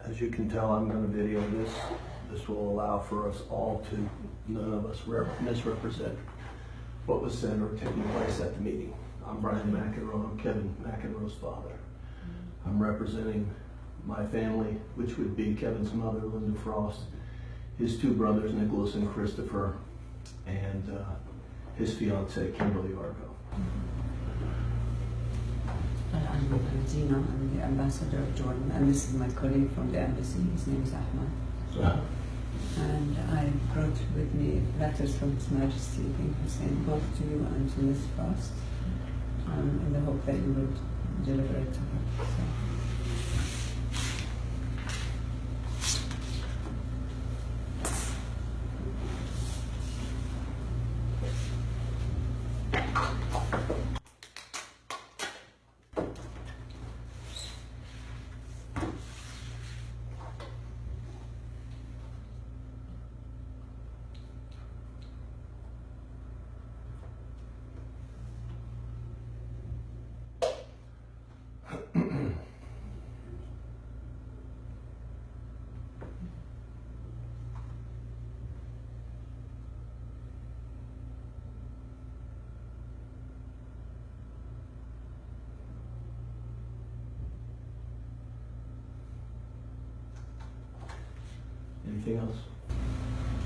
As you can tell, I'm going to video this. This will allow for us all to, none of us misrepresent what was said or taking place at the meeting. I'm Brian McEnroe. I'm Kevin McEnroe's father. I'm representing my family, which would be Kevin's mother, Linda Frost, his two brothers, Nicholas and Christopher, and his fiancée, Kimberly Argo. I'm Dina. I'm the ambassador of Jordan, and this is my colleague from the embassy. His name is Ahmad. And I brought with me letters from His Majesty King Hussein, both to you and to Ms. Frost, in the hope that you would deliver it to her. So. Anything else?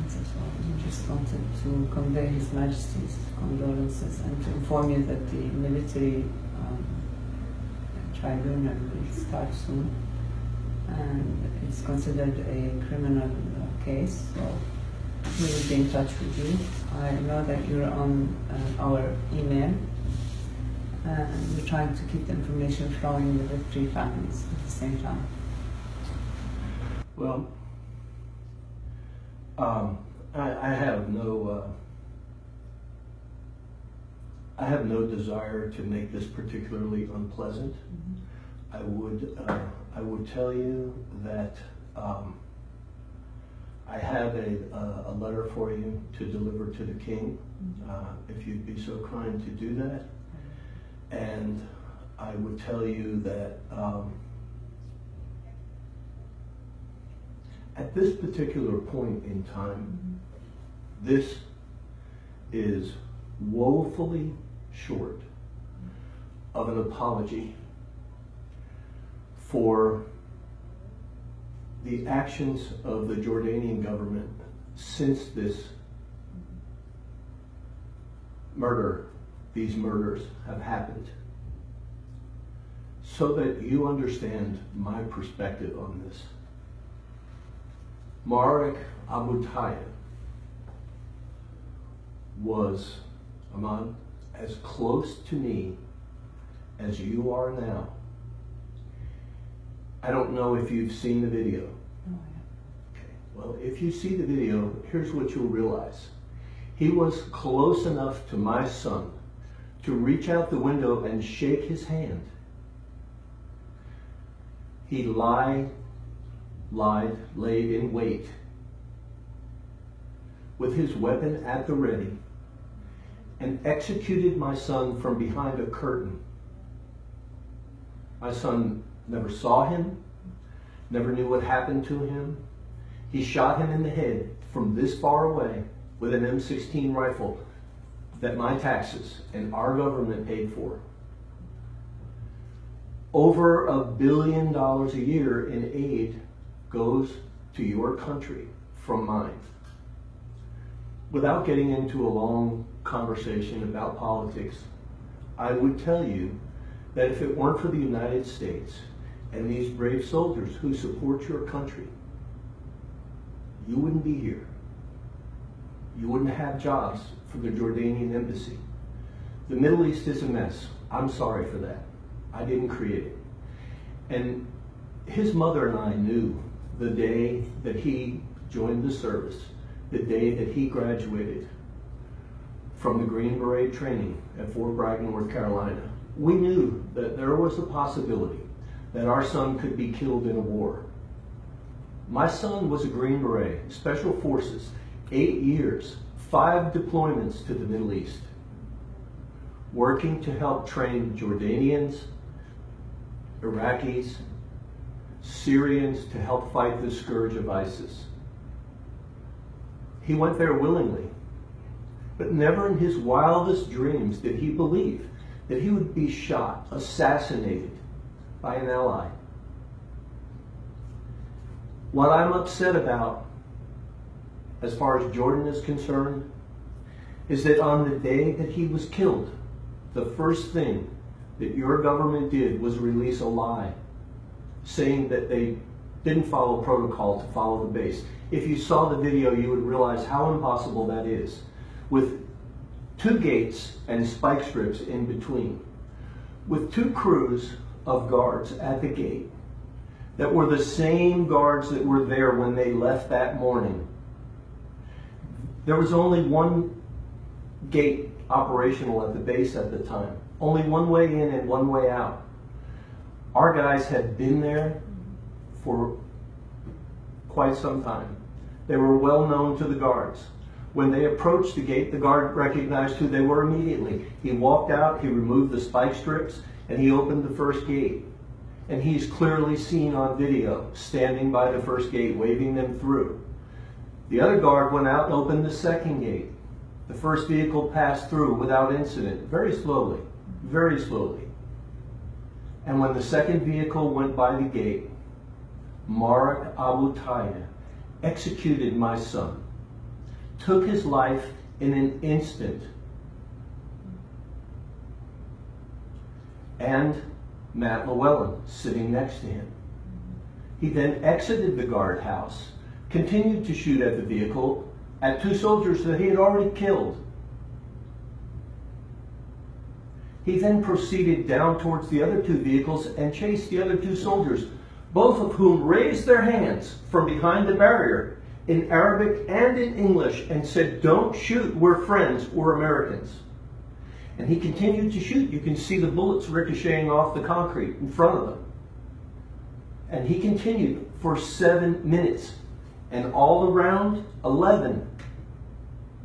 That's all. I just wanted to convey His Majesty's condolences and to inform you that the military tribunal will start soon, and it's considered a criminal case, so we will be in touch with you. I know that you're on our email, and we're trying to keep the information flowing with the three families at the same time. Well, I have no desire to make this particularly unpleasant. I would tell you that I have a letter for you to deliver to the king, if you'd be so kind to do that. And I would tell you that at this particular point in time, this is woefully short of an apology for the actions of the Jordanian government since this murder, these murders have happened, so that you understand my perspective on this. Marek Abu Tayyib was, Ahmad, as close to me as you are now. I don't know if you've seen the video. Oh, yeah. Okay. Well, if you see the video, here's what you'll realize. He was close enough to my son to reach out the window and shake his hand. He laid in wait with his weapon at the ready and executed my son from behind a curtain. My son never saw him, never knew what happened to him. He shot him in the head from this far away with an M16 rifle that my taxes and our government paid for. Over $1 billion a year in aid goes to your country from mine. Without getting into a long conversation about politics, I would tell you that if it weren't for the United States and these brave soldiers who support your country, you wouldn't be here. You wouldn't have jobs for the Jordanian embassy. The Middle East is a mess. I'm sorry for that. I didn't create it. And his mother and I knew the day that he joined the service, the day that he graduated from the Green Beret training at Fort Bragg, North Carolina. We knew that there was a possibility that our son could be killed in a war. My son was a Green Beret, Special Forces, 8 years, 5 deployments to the Middle East, working to help train Jordanians, Iraqis, Syrians to help fight the scourge of ISIS. He went there willingly, but never in his wildest dreams did he believe that he would be shot, assassinated by an ally. What I'm upset about, as far as Jordan is concerned, is that on the day that he was killed, the first thing that your government did was release a lie, saying that they didn't follow protocol to follow the base. If you saw the video, you would realize how impossible that is, with 2 gates and spike strips in between, with 2 crews of guards at the gate that were the same guards that were there when they left that morning. There was only 1 gate operational at the base at the time. Only 1 way in and 1 way out. Our guys had been there for quite some time. They were well known to the guards. When they approached the gate, the guard recognized who they were immediately. He walked out, he removed the spike strips, and he opened the first gate. And he's clearly seen on video, standing by the first gate, waving them through. The other guard went out and opened the second gate. The first vehicle passed through without incident, very slowly, very slowly. And when the second vehicle went by the gate, Marek Abu Tayyah executed my son, took his life in an instant, and Matt Llewellyn sitting next to him. He then exited the guardhouse, continued to shoot at the vehicle, at 2 soldiers that he had already killed. He then proceeded down towards the other 2 vehicles and chased the other 2 soldiers, both of whom raised their hands from behind the barrier in Arabic and in English and said, "Don't shoot, we're friends, we're Americans." And he continued to shoot. You can see the bullets ricocheting off the concrete in front of them. And he continued for 7 minutes. And all around,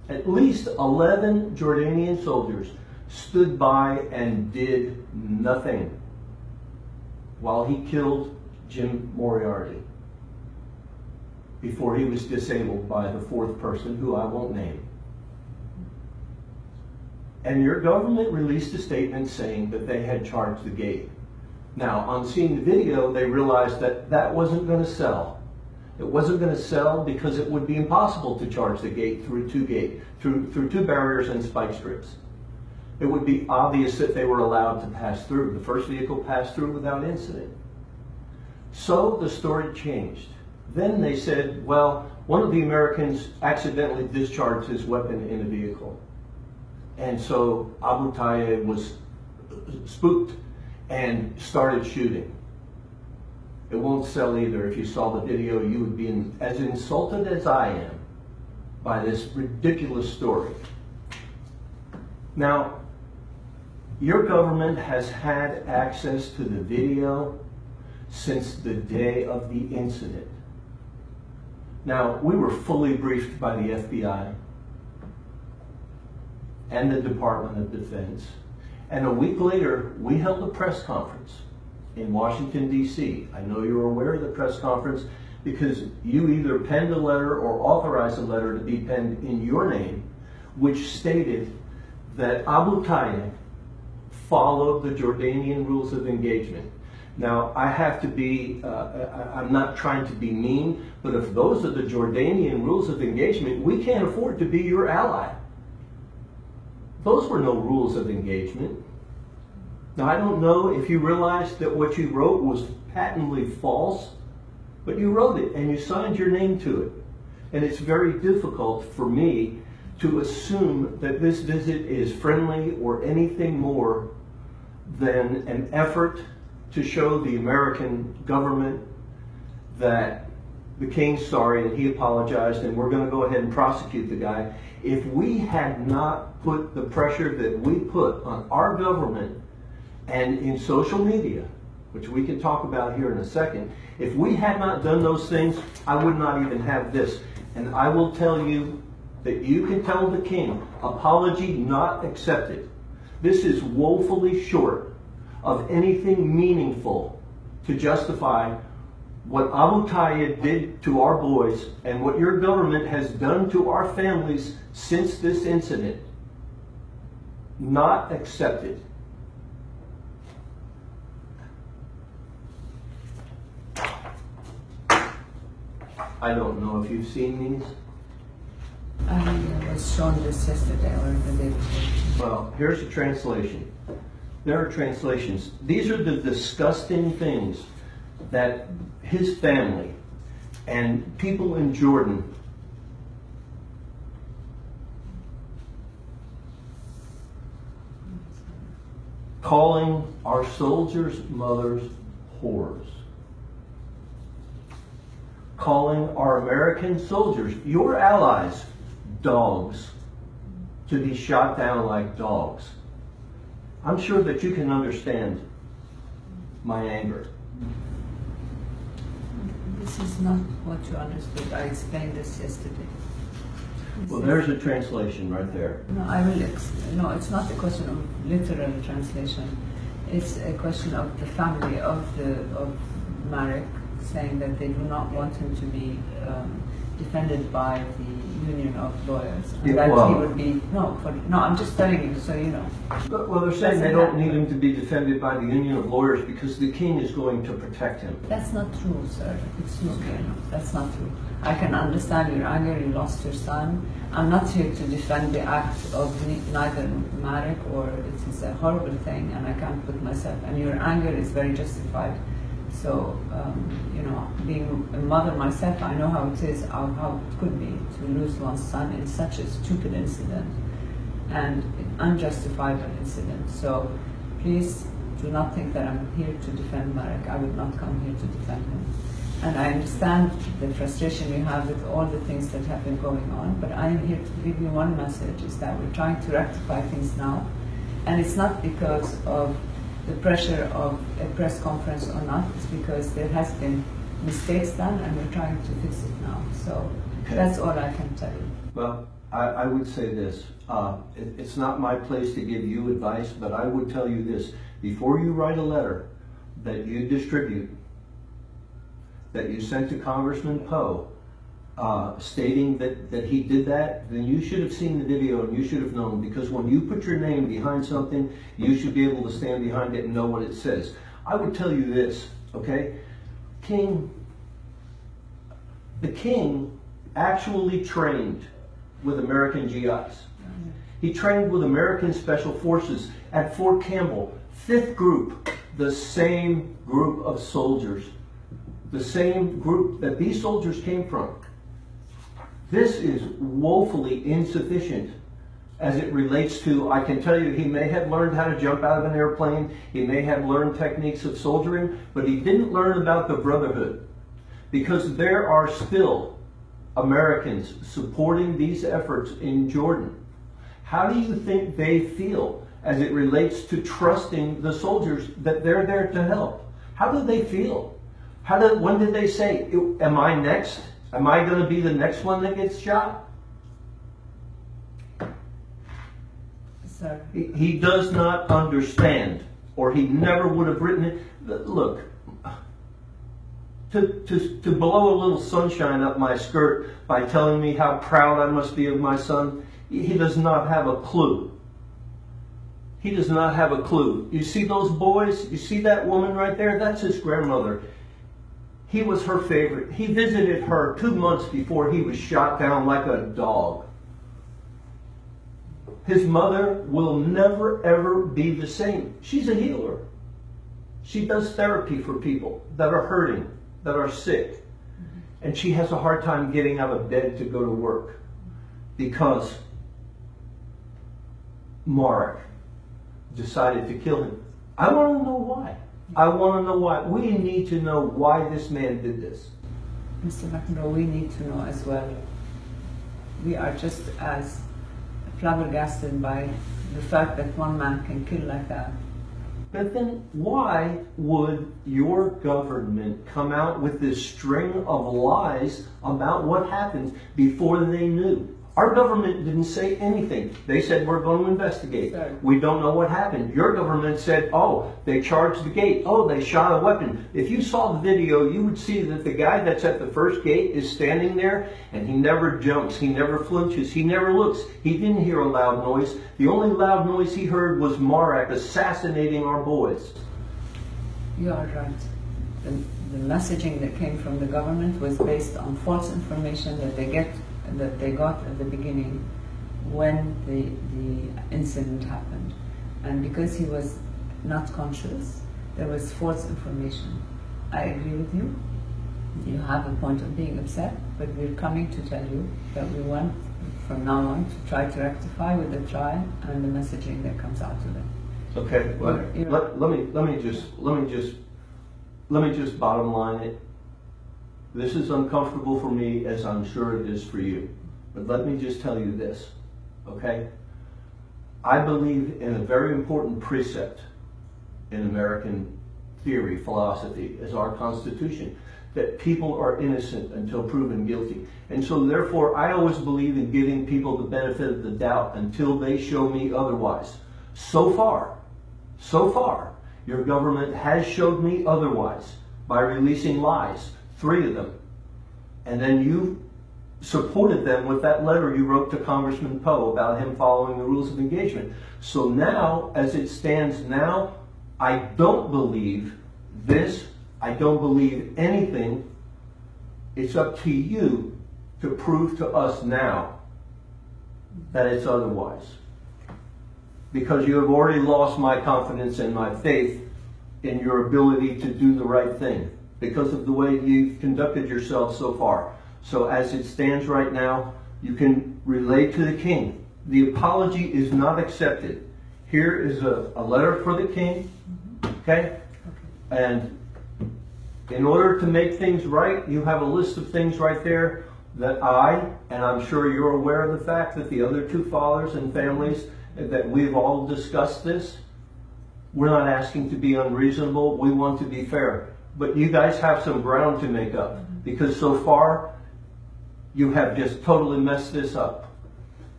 at least 11 Jordanian soldiers stood by and did nothing while he killed Jim Moriarty before he was disabled by the 4th person, who I won't name. And your government released a statement saying that they had charged the gate. Now, on seeing the video, they realized that that wasn't going to sell. It wasn't going to sell because it would be impossible to charge the gate through 2 barriers and spike strips. It would be obvious that they were allowed to pass through. The first vehicle passed through without incident. So the story changed. Then they said, well, one of the Americans accidentally discharged his weapon in a vehicle. And so Abu Tayyah was spooked and started shooting. It won't sell either. If you saw the video, you would be as insulted as I am by this ridiculous story. Now, your government has had access to the video since the day of the incident. Now, we were fully briefed by the FBI and the Department of Defense, and a week later, we held a press conference in Washington, D.C. I know you're aware of the press conference because you either penned a letter or authorized a letter to be penned in your name, which stated that Abu Tayyah followed the Jordanian rules of engagement. Now, I have to be, I'm not trying to be mean, but if those are the Jordanian rules of engagement, we can't afford to be your ally. Those were no rules of engagement. Now, I don't know if you realized that what you wrote was patently false, but you wrote it and you signed your name to it. And it's very difficult for me to assume that this visit is friendly or anything more than an effort to show the American government that the king's sorry and he apologized and we're going to go ahead and prosecute the guy. If we had not put the pressure that we put on our government and in social media, which we can talk about here in a second, if we had not done those things, I would not even have this. And I will tell you that you can tell the king, apology not accepted. This is woefully short of anything meaningful to justify what Abu Tayyib did to our boys and what your government has done to our families since this incident, not accepted. I don't know if you've seen these. I was shown this yesterday or the day before. Well, here's a translation. There are translations. These are the disgusting things that his family and people in Jordan calling our soldiers' mothers whores. Calling our American soldiers, your allies, dogs, to be shot down like dogs. I'm sure that you can understand my anger. This is not what you understood. I explained this yesterday. Well, there's a translation right there. No, I will. No, it's not a question of literal translation. It's a question of the family of Marek saying that they do not want him to be defended by the union of lawyers. And that he would be I'm just telling you so you know. Well, they're saying they don't need him to be defended by the union of lawyers because the king is going to protect him. That's not true, sir. Excuse me. That's not true. I can understand your anger. You lost your son. I'm not here to defend the act of neither Marek or it is a horrible thing, and I can't put myself. And your anger is very justified. So, being a mother myself, I know how it is, how it could be to lose one's son in such a stupid incident and an unjustifiable incident. So, please do not think that I'm here to defend Marek. I would not come here to defend him. And I understand the frustration you have with all the things that have been going on, but I am here to give you one message, is that we're trying to rectify things now. And it's not because of the pressure of a press conference or not, it's because there has been mistakes done and we're trying to fix it now. So that's all I can tell you. Well, I would say this. It's not my place to give you advice, but I would tell you this. Before you write a letter that you distribute, that you sent to Congressman Poe, stating that he did that, then you should have seen the video and you should have known, because when you put your name behind something, you should be able to stand behind it and know what it says. I would tell you this, okay? The king actually trained with American GIs. He trained with American Special Forces at Fort Campbell, 5th Group, the same group of soldiers, the same group that these soldiers came from. This is woefully insufficient as it relates to, I can tell you, he may have learned how to jump out of an airplane, he may have learned techniques of soldiering, but he didn't learn about the brotherhood. Because there are still Americans supporting these efforts in Jordan. How do you think they feel as it relates to trusting the soldiers that they're there to help? How do they feel? When did they say, am I next? Am I going to be the next one that gets shot? Sir. He does not understand, or he never would have written it. Look, to blow a little sunshine up my skirt by telling me how proud I must be of my son, he does not have a clue. He does not have a clue. You see those boys? You see that woman right there? That's his grandmother. He was her favorite. He visited her 2 months before he was shot down like a dog. His mother will never, ever be the same. She's a healer. She does therapy for people that are hurting, that are sick. And she has a hard time getting out of bed to go to work because Marek decided to kill him. I want to know why. I want to know why. We need to know why this man did this. Mr. McEnroe, we need to know as well. We are just as flabbergasted by the fact that one man can kill like that. But then why would your government come out with this string of lies about what happened before they knew? Our government didn't say anything. They said, we're going to investigate. Sorry. We don't know what happened. Your government said, oh, they charged the gate. Oh, they shot a weapon. If you saw the video, you would see that the guy that's at the first gate is standing there, and he never jumps, he never flinches, he never looks. He didn't hear a loud noise. The only loud noise he heard was Marek assassinating our boys. You are right. The messaging that came from the government was based on false information that they got at the beginning when the incident happened. And because he was not conscious, there was false information. I agree with you. You have a point of being upset, but we're coming to tell you that we want from now on to try to rectify with the trial and the messaging that comes out of it. Okay, well, let me just bottom line it. This is uncomfortable for me, as I'm sure it is for you. But let me just tell you this, okay? I believe in a very important precept in American theory, philosophy, as our Constitution, that people are innocent until proven guilty. And so therefore, I always believe in giving people the benefit of the doubt until they show me otherwise. So far, your government has showed me otherwise by releasing lies, 3 of them. And then you supported them with that letter you wrote to Congressman Poe about him following the rules of engagement. So now, as it stands now, I don't believe this. I don't believe anything. It's up to you to prove to us now that it's otherwise. Because you have already lost my confidence and my faith in your ability to do the right thing because of the way you've conducted yourself so far. So as it stands right now, you can relate to the king. The apology is not accepted. Here is a letter for the king, okay? And in order to make things right, you have a list of things right there that and I'm sure you're aware of the fact that the other 2 fathers and families, that we've all discussed this. We're not asking to be unreasonable. We want to be fair. But you guys have some ground to make up because so far you have just totally messed this up.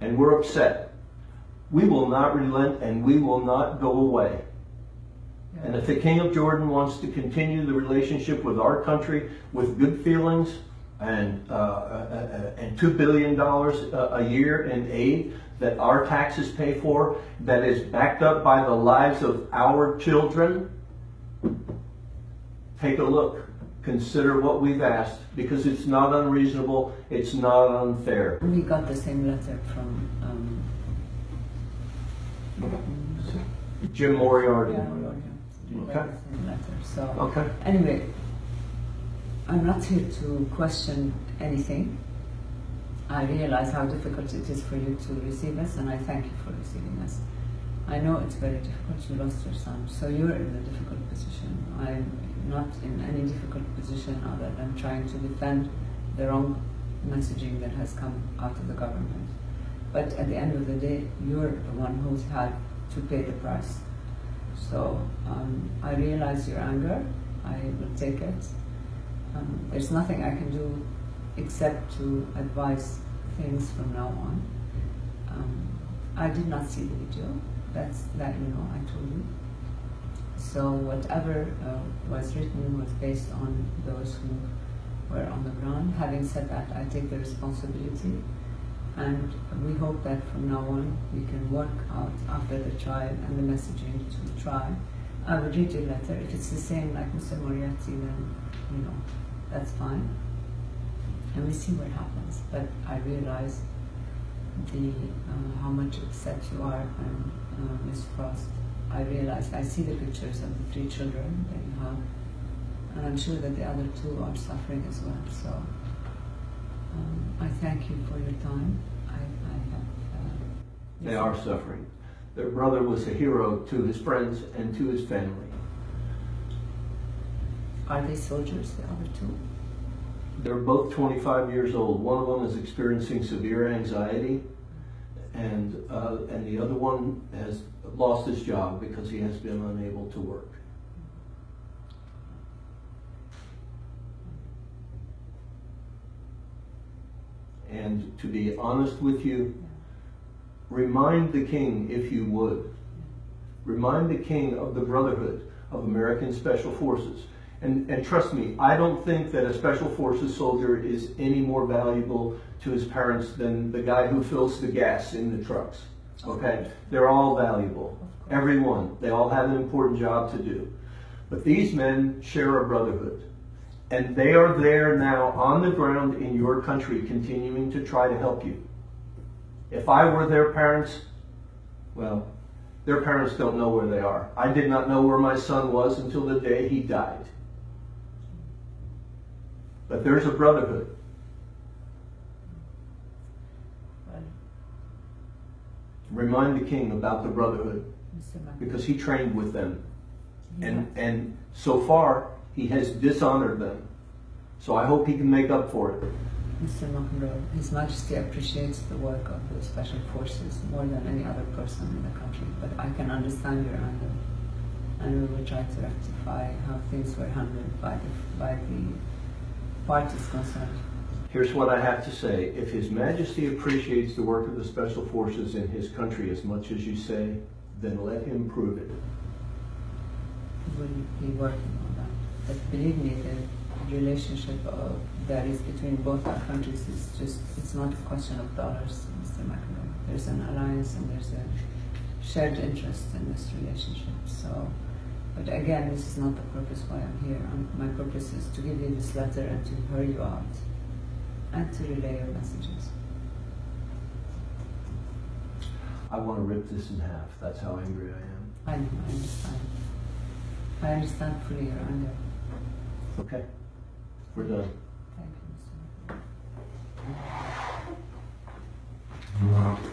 And we're upset. We will not relent and we will not go away. And if the King of Jordan wants to continue the relationship with our country with good feelings and $2 billion a year in aid that our taxes pay for, that is backed up by the lives of our children, take a look. Consider what we've asked because it's not unreasonable, it's not unfair. We got the same letter from Jim Moriarty. Okay. So okay. Anyway, I'm not here to question anything. I realize how difficult it is for you to receive us, and I thank you for receiving us. I know it's very difficult. You lost your son, so you're in a difficult position. I'm not in any difficult position other than trying to defend the wrong messaging that has come out of the government. But at the end of the day, you're the one who's had to pay the price. So I realize your anger. I will take it. There's nothing I can do except to advise things from now on. I did not see the video. That you know, I told you. So whatever was written was based on those who were on the ground. Having said that, I take the responsibility, and we hope that from now on we can work out after the trial and the messaging to try. I will read your letter. If it's the same like Mr. Moriarty, then you know that's fine, and we see what happens. But I realize how much upset you are, and Ms. Frost. I realize I see the pictures of the 3 children that you have, and I'm sure that the other 2 are suffering as well. So I thank you for your time. They are suffering. Their brother was a hero to his friends and to his family. Are they soldiers, the other 2? They're both 25 years old. One of them is experiencing severe anxiety, and the other one has lost his job because he has been unable to work. And And to be honest with you, remind the king, if you would, remind the king of the brotherhood of American Special Forces. And trust me, I don't think that a Special Forces soldier is any more valuable to his parents than the guy who fills the gas in the trucks. Okay? They're all valuable. Everyone. They all have an important job to do. But these men share a brotherhood. And they are there now on the ground in your country continuing to try to help you. If I were their parents, well, their parents don't know where they are. I did not know where my son was until the day he died. But there's a brotherhood. Remind the king about the brotherhood, because he trained with them. And so far, he has dishonored them. So I hope he can make up for it. Mr. Mahmoud, His Majesty appreciates the work of the Special Forces more than any other person in the country, but I can understand your anger, and we will try to rectify how things were handled by the parties concerned. Here's what I have to say. If His Majesty appreciates the work of the Special Forces in his country as much as you say, then let him prove it. We will be working on that. But believe me, the relationship that is between both our countries is just, it's not a question of dollars, Mr. McEnroe. There's an alliance and there's a shared interest in this relationship. So, but again, this is not the purpose why I'm here. My purpose is to give you this letter and to hurry you out and to relay your messages. I want to rip this in half. That's how angry I am. I know, I understand. I understand fully your anger. Okay. We're done. Thank you, Mr. McEnroe.